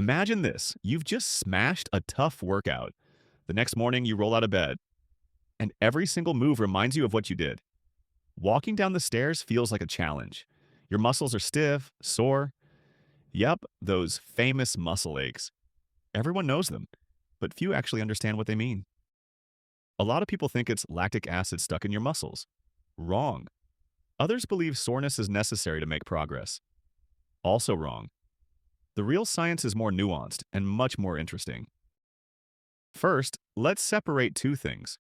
Imagine this. You've just smashed a tough workout. The next morning, you roll out of bed, and every single move reminds you of what you did. Walking down the stairs feels like a challenge. Your muscles are stiff, sore. Yep, those famous muscle aches. Everyone knows them, but few actually understand what they mean. A lot of people think it's lactic acid stuck in your muscles. Wrong. Others believe soreness is necessary to make progress. Also wrong. The real science is more nuanced and much more interesting. First, let's separate two things.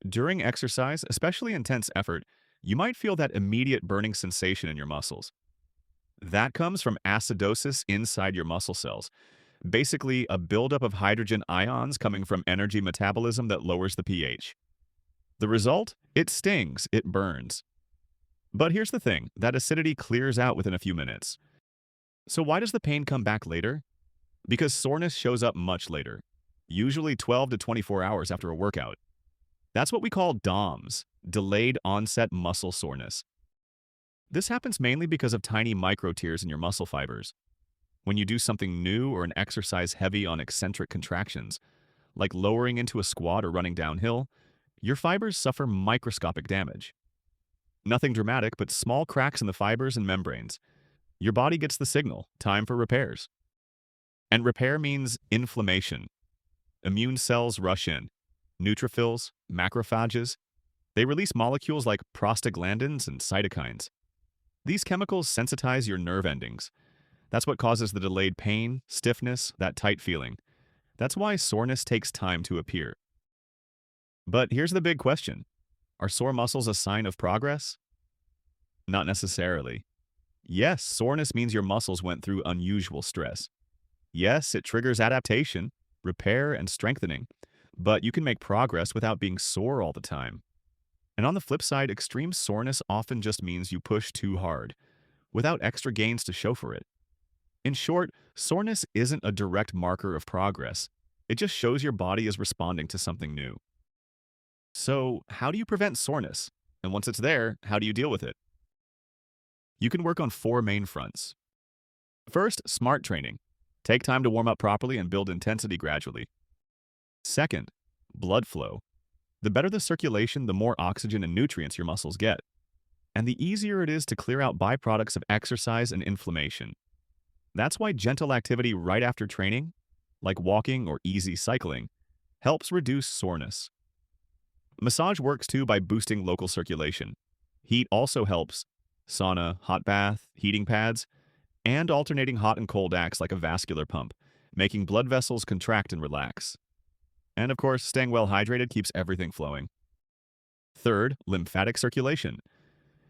During exercise, especially intense effort, you might feel that immediate burning sensation in your muscles. That comes from acidosis inside your muscle cells, basically a buildup of hydrogen ions coming from energy metabolism that lowers the pH. The result? It stings, it burns. But here's the thing, that acidity clears out within a few minutes. So why does the pain come back later? Because soreness shows up much later, usually 12 to 24 hours after a workout. That's what we call DOMS, delayed onset muscle soreness. This happens mainly because of tiny micro tears in your muscle fibers. When you do something new or an exercise heavy on eccentric contractions, like lowering into a squat or running downhill, your fibers suffer microscopic damage. Nothing dramatic, but small cracks in the fibers and membranes. Your body gets the signal, time for repairs. And repair means inflammation. Immune cells rush in. Neutrophils, macrophages, they release molecules like prostaglandins and cytokines. These chemicals sensitize your nerve endings. That's what causes the delayed pain, stiffness, that tight feeling. That's why soreness takes time to appear. But here's the big question. Are sore muscles a sign of progress? Not necessarily. Yes, soreness means your muscles went through unusual stress. Yes, it triggers adaptation, repair, and strengthening. But you can make progress without being sore all the time. And on the flip side, extreme soreness often just means you push too hard, without extra gains to show for it. In short, soreness isn't a direct marker of progress. It just shows your body is responding to something new. So, how do you prevent soreness? And once it's there, how do you deal with it? You can work on four main fronts. First, smart training. Take time to warm up properly and build intensity gradually. Second, blood flow. The better the circulation, the more oxygen and nutrients your muscles get. And the easier it is to clear out byproducts of exercise and inflammation. That's why gentle activity right after training, like walking or easy cycling, helps reduce soreness. Massage works too by boosting local circulation. Heat also helps. Sauna, hot bath, heating pads, and alternating hot and cold acts like a vascular pump, making blood vessels contract and relax. And of course, staying well hydrated keeps everything flowing. Third, lymphatic circulation.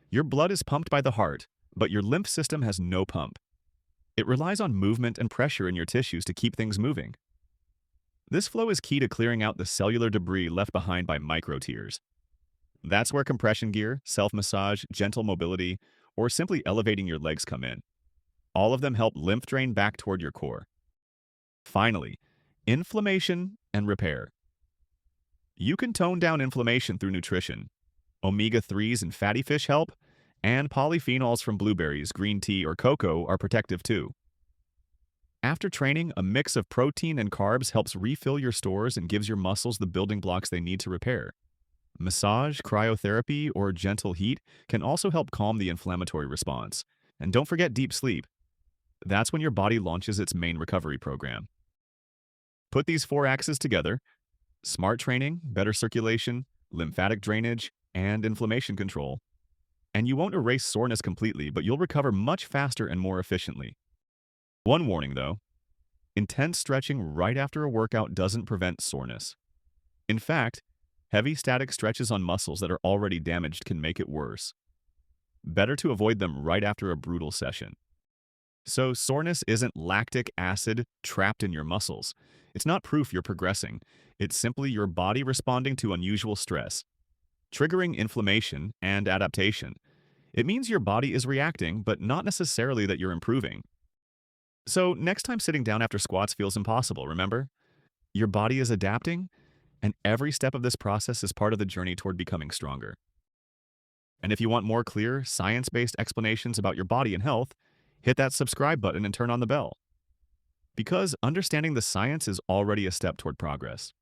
Your blood is pumped by the heart, but your lymph system has no pump. It relies on movement and pressure in your tissues to keep things moving. This flow is key to clearing out the cellular debris left behind by micro tears. That's where compression gear, self-massage, gentle mobility, or simply elevating your legs come in. All of them help lymph drain back toward your core. Finally, inflammation and repair. You can tone down inflammation through nutrition. Omega-3s in fatty fish help, and polyphenols from blueberries, green tea, or cocoa are protective too. After training, a mix of protein and carbs helps refill your stores and gives your muscles the building blocks they need to repair. Massage, cryotherapy, or gentle heat can also help calm the inflammatory response. And don't forget deep sleep. That's when your body launches its main recovery program. Put these four axes together: smart training, better circulation, lymphatic drainage, and inflammation control. And you won't erase soreness completely, but you'll recover much faster and more efficiently. One warning though, intense stretching right after a workout doesn't prevent soreness. In fact, heavy static stretches on muscles that are already damaged can make it worse. Better to avoid them right after a brutal session. So soreness isn't lactic acid trapped in your muscles. It's not proof you're progressing. It's simply your body responding to unusual stress, triggering inflammation and adaptation. It means your body is reacting, but not necessarily that you're improving. So next time sitting down after squats feels impossible, remember? Your body is adapting, and every step of this process is part of the journey toward becoming stronger. And if you want more clear, science-based explanations about your body and health, hit that subscribe button and turn on the bell. Because understanding the science is already a step toward progress.